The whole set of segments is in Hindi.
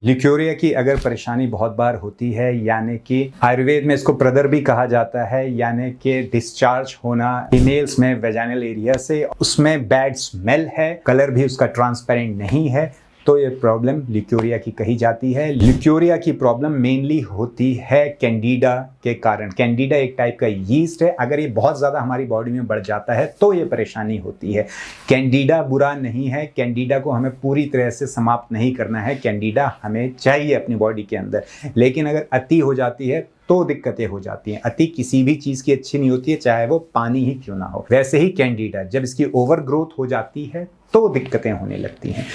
ल्यूकोरिया की अगर परेशानी बहुत बार होती है, यानी कि आयुर्वेद में इसको प्रदर भी कहा जाता है, यानी कि डिस्चार्ज होना फीमेल्स में वेजाइनल एरिया से, उसमें बैड स्मेल है, कलर भी उसका ट्रांसपेरेंट नहीं है, तो ये प्रॉब्लम ल्यूकोरिया की कही जाती है। ल्यूकोरिया की प्रॉब्लम मेनली होती है कैंडिडा के कारण। कैंडिडा एक टाइप का यीस्ट है, अगर ये बहुत ज़्यादा हमारी बॉडी में बढ़ जाता है तो ये परेशानी होती है। कैंडिडा बुरा नहीं है, कैंडिडा को हमें पूरी तरह से समाप्त नहीं करना है, कैंडिडा हमें चाहिए अपनी बॉडी के अंदर, लेकिन अगर अति हो जाती है तो दिक्कतें हो जाती हैं। अति किसी भी चीज़ की अच्छी नहीं होती है, चाहे वो पानी ही क्यों ना हो। वैसे ही कैंडिडा जब इसकी ओवर ग्रोथ हो जाती है तो दिक्कतें होने लगती हैं।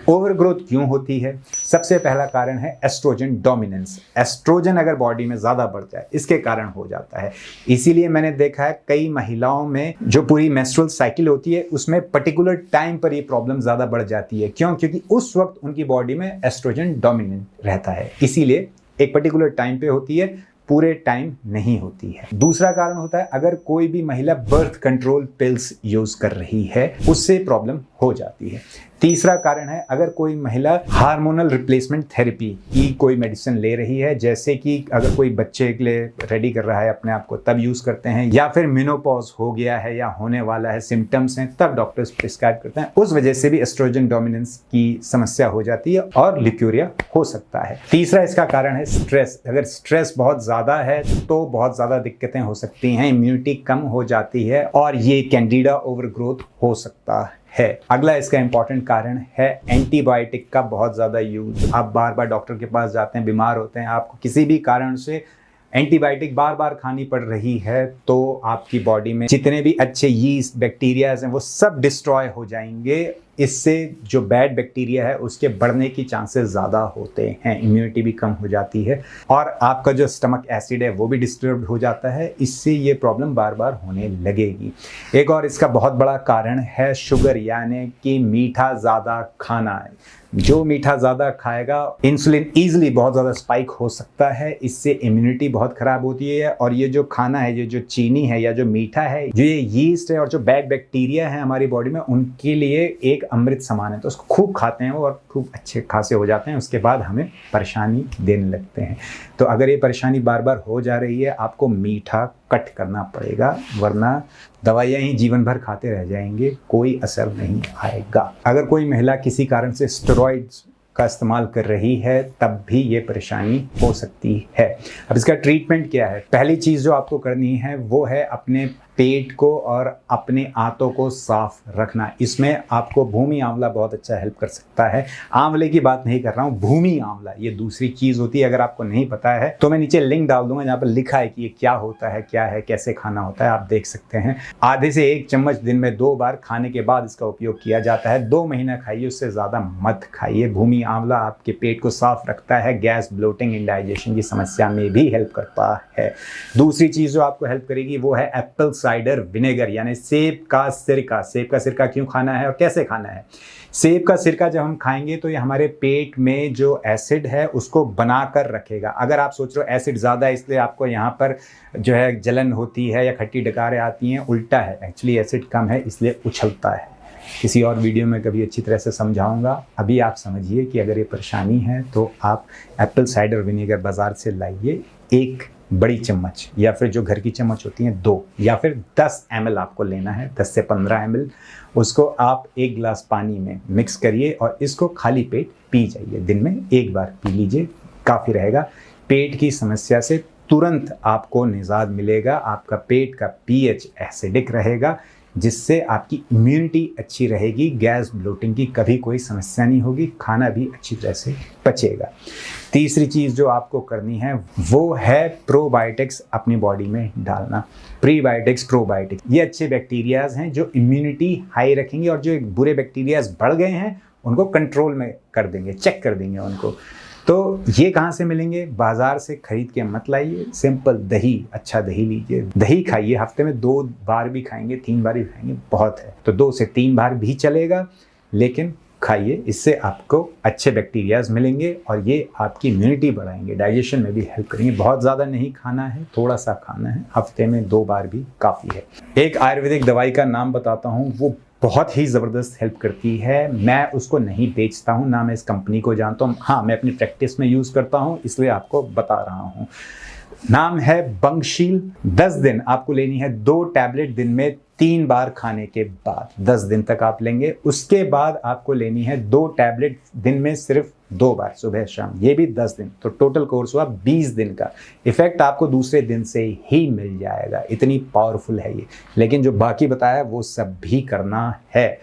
ओवर ग्रोथ क्यों होती है? सबसे पहला कारण है एस्ट्रोजन डोमिनेंस। एस्ट्रोजन अगर बॉडी में ज़्यादा बढ़ जाए, इसके कारण हो जाता है। इसीलिए मैंने देखा है कई महिलाओं में जो पूरी मेंस्ट्रुअल साइकिल होती है उसमें पर्टिकुलर टाइम पर ये प्रॉब्लम ज़्यादा बढ़ जाती है। क्यों? क्योंकि उस वक्त उनकी बॉडी में एस्ट्रोजन डोमिनेंट रहता है, इसीलिए एक पर्टिकुलर टाइम पे होती है, पूरे टाइम नहीं होती है। दूसरा कारण होता है अगर कोई भी महिला बर्थ कंट्रोल पिल्स यूज कर रही है, उससे प्रॉब्लम हो जाती है। तीसरा कारण है अगर कोई महिला हार्मोनल रिप्लेसमेंट थेरेपी की कोई मेडिसिन ले रही है, जैसे कि अगर कोई बच्चे के लिए रेडी कर रहा है अपने आप को तब यूज करते हैं, या फिर मेनोपॉज हो गया है या होने वाला है, सिम्टम्स हैं, तब डॉक्टर्स प्रिस्क्राइब करते हैं, उस वजह से भी एस्ट्रोजन डोमिनेंस की समस्या हो जाती है और ल्यूकोरिया हो सकता है। तीसरा इसका कारण है स्ट्रेस। अगर स्ट्रेस बहुत ज्यादा है तो बहुत ज्यादा दिक्कतें हो सकती हैं, इम्यूनिटी कम हो जाती है और ये कैंडिडा ओवरग्रोथ हो सकता है। अगला इसका इंपॉर्टेंट कारण है एंटीबायोटिक का बहुत ज़्यादा यूज। आप बार बार डॉक्टर के पास जाते हैं, बीमार होते हैं, आपको किसी भी कारण से एंटीबायोटिक बार बार खानी पड़ रही है, तो आपकी बॉडी में जितने भी अच्छे यीस्ट बैक्टीरियाज हैं वो सब डिस्ट्रॉय हो जाएंगे। इससे जो बैड बैक्टीरिया है उसके बढ़ने की चांसेस ज़्यादा होते हैं, इम्यूनिटी भी कम हो जाती है और आपका जो स्टमक एसिड है वो भी डिस्टर्ब हो जाता है। इससे ये प्रॉब्लम बार बार होने लगेगी। एक और इसका बहुत बड़ा कारण है शुगर, यानी कि मीठा ज़्यादा खाना। जो मीठा ज़्यादा खाएगा, इंसुलिन ईजिली बहुत ज़्यादा स्पाइक हो सकता है, इससे इम्यूनिटी बहुत ख़राब होती है। और ये जो खाना है, ये जो चीनी है या जो मीठा है, जो ये यीस्ट है और जो बैड बैक्टीरिया है हमारी बॉडी में, उनके लिए एक अमृत समान है। तो उसको खूब खाते हैं और खूब अच्छे खासे हो जाते हैं, उसके बाद हमें परेशानी देने लगते हैं। तो अगर ये परेशानी बार बार हो जा रही है, आपको मीठा कट करना पड़ेगा, वरना दवाइयाँ ही जीवन भर खाते रह जाएंगे, कोई असर नहीं आएगा। अगर कोई महिला किसी कारण से स्टेरॉइड्स का इस्तेमाल कर रही है तब भी ये परेशानी हो सकती है। अब इसका ट्रीटमेंट क्या है? पहली चीज़ जो आपको करनी है वो है अपने पेट को और अपने आंतों को साफ रखना। इसमें आपको भूमि आंवला बहुत अच्छा हेल्प कर सकता है। आंवले की बात नहीं कर रहा हूँ, भूमि आंवला ये दूसरी चीज़ होती है। अगर आपको नहीं पता है तो मैं नीचे लिंक डाल दूंगा जहाँ पर लिखा है कि ये क्या होता है, क्या है, कैसे खाना होता है, आप देख सकते हैं। आधे से 1 चम्मच दिन में 2 बार खाने के बाद इसका उपयोग किया जाता है। 2 महीना खाइए, उससे ज़्यादा मत खाइए। भूमि आंवला आपके पेट को साफ रखता है, गैस, ब्लोटिंग, इंडाइजेशन की समस्या में भी हेल्प करता है। दूसरी चीज़ जो आपको हेल्प करेगी वो है एप्पल साइडर विनेगर, यानी सेब का सिरका। सेब का सिरका क्यों खाना है और कैसे खाना है? सेब का सिरका जब हम खाएंगे तो ये हमारे पेट में जो एसिड है उसको बनाकर रखेगा। अगर आप सोच रहे हो एसिड ज़्यादा है इसलिए आपको यहाँ पर जो है जलन होती है या खट्टी डकारें आती हैं, उल्टा है, एक्चुअली एसिड कम है इसलिए उछलता है। किसी और वीडियो में कभी अच्छी तरह से समझाऊंगा। अभी आप समझिए कि अगर ये परेशानी है तो आप एप्पल साइडर विनेगर बाज़ार से लाइए, 1 बड़ी चम्मच या फिर जो घर की चम्मच होती हैं 2 या फिर 10 ml आपको लेना है, 10 से 15 ml। उसको आप 1 गिलास पानी में मिक्स करिए और इसको खाली पेट पी जाइए। दिन में 1 बार पी लीजिए, काफ़ी रहेगा। पेट की समस्या से तुरंत आपको निजात मिलेगा। आपका पेट का pH एसिडिक रहेगा, जिससे आपकी इम्यूनिटी अच्छी रहेगी, गैस, ब्लोटिंग की कभी कोई समस्या नहीं होगी, खाना भी अच्छी तरह से पचेगा। तीसरी चीज़ जो आपको करनी है वो है प्रोबायोटिक्स अपनी बॉडी में डालना। प्रीबायोटिक्स, प्रोबायोटिक्स ये अच्छे बैक्टीरियाज हैं जो इम्यूनिटी हाई रखेंगे और जो बुरे बैक्टीरियाज बढ़ गए हैं उनको कंट्रोल में कर देंगे, चेक कर देंगे उनको। तो ये कहाँ से मिलेंगे? बाजार से खरीद के मत लाइए, सिंपल दही, अच्छा दही लीजिए, दही खाइए। हफ्ते में 2 बार भी खाएंगे, 3 बार भी खाएंगे, बहुत है, तो 2 से 3 बार भी चलेगा, लेकिन खाइए। इससे आपको अच्छे बैक्टीरियाज मिलेंगे और ये आपकी इम्यूनिटी बढ़ाएंगे, डाइजेशन में भी हेल्प करेंगे। बहुत ज़्यादा नहीं खाना है, थोड़ा सा खाना है, हफ्ते में 2 बार भी काफ़ी है। एक आयुर्वेदिक दवाई का नाम बताता हूँ, वो बहुत ही ज़बरदस्त हेल्प करती है। मैं उसको नहीं बेचता हूँ, ना मैं इस कंपनी को जानता हूँ। हाँ, मैं अपनी प्रैक्टिस में यूज़ करता हूँ, इसलिए आपको बता रहा हूँ। नाम है बंगशील। 10 दिन आपको लेनी है, 2 टैबलेट दिन में 3 बार खाने के बाद 10 दिन तक आप लेंगे। उसके बाद आपको लेनी है 2 टैबलेट दिन में सिर्फ 2 बार, सुबह शाम, ये भी 10 दिन। तो टोटल कोर्स हुआ 20 दिन का। इफेक्ट आपको दूसरे दिन से ही मिल जाएगा, इतनी पावरफुल है ये। लेकिन जो बाकी बताया वो सब भी करना है।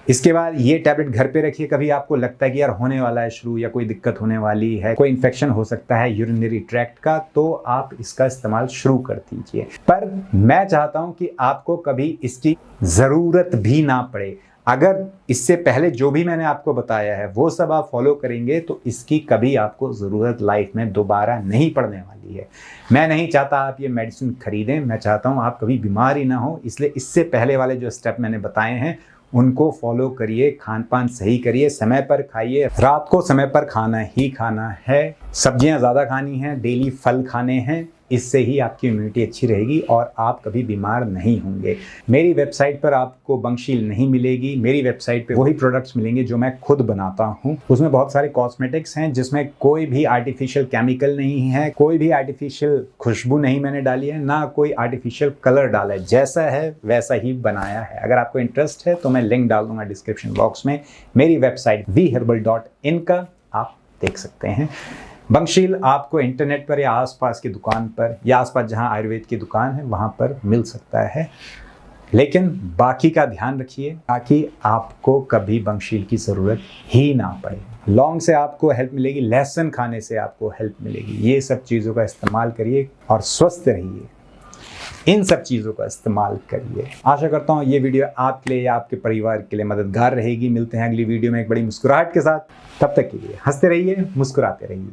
इसके बाद ये टैबलेट घर पे रखिए। कभी आपको लगता है कि यार होने वाला है शुरू, या कोई दिक्कत होने वाली है, कोई इन्फेक्शन हो सकता है यूरिनरी ट्रैक्ट का, तो आप इसका इस्तेमाल शुरू कर दीजिए। पर मैं चाहता हूं कि आपको कभी इसकी ज़रूरत भी ना पड़े। अगर इससे पहले जो भी मैंने आपको बताया है वो सब आप फॉलो करेंगे तो इसकी कभी आपको ज़रूरत लाइफ में दोबारा नहीं पड़ने वाली है। मैं नहीं चाहता आप ये मेडिसिन खरीदें, मैं चाहता हूँ आप कभी बीमार ही ना हो। इसलिए इससे पहले वाले जो स्टेप मैंने बताए हैं उनको फॉलो करिए, खान पान सही करिए, समय पर खाइए, रात को समय पर खाना ही खाना है, सब्जियां ज़्यादा खानी हैं, डेली फल खाने हैं। इससे ही आपकी इम्यूनिटी अच्छी रहेगी और आप कभी बीमार नहीं होंगे। मेरी वेबसाइट पर आपको बंगशील नहीं मिलेगी। मेरी वेबसाइट पे वही प्रोडक्ट्स मिलेंगे जो मैं खुद बनाता हूँ। उसमें बहुत सारे कॉस्मेटिक्स हैं जिसमें कोई भी आर्टिफिशियल केमिकल नहीं है, कोई भी आर्टिफिशियल खुशबू नहीं मैंने डाली है, ना कोई आर्टिफिशियल कलर डाला है। जैसा है वैसा ही बनाया है। अगर आपको इंटरेस्ट है तो मैं लिंक डाल दूंगा डिस्क्रिप्शन बॉक्स में। मेरी वेबसाइट vherbal.in का आप देख सकते हैं। बंगशील आपको इंटरनेट पर या आसपास की दुकान पर, या आसपास जहां आयुर्वेद की दुकान है वहां पर मिल सकता है। लेकिन बाकी का ध्यान रखिए ताकि आपको कभी बंगशील की ज़रूरत ही ना पड़े। लौंग से आपको हेल्प मिलेगी, लहसुन खाने से आपको हेल्प मिलेगी। ये सब चीज़ों का इस्तेमाल करिए और स्वस्थ रहिए। इन सब चीज़ों का इस्तेमाल करिए। आशा करता हूँ ये वीडियो आपके लिए या आपके परिवार के लिए मददगार रहेगी। मिलते हैं अगली वीडियो में एक बड़ी मुस्कुराहट के साथ। तब तक के लिए हंसते रहिए, मुस्कुराते रहिए।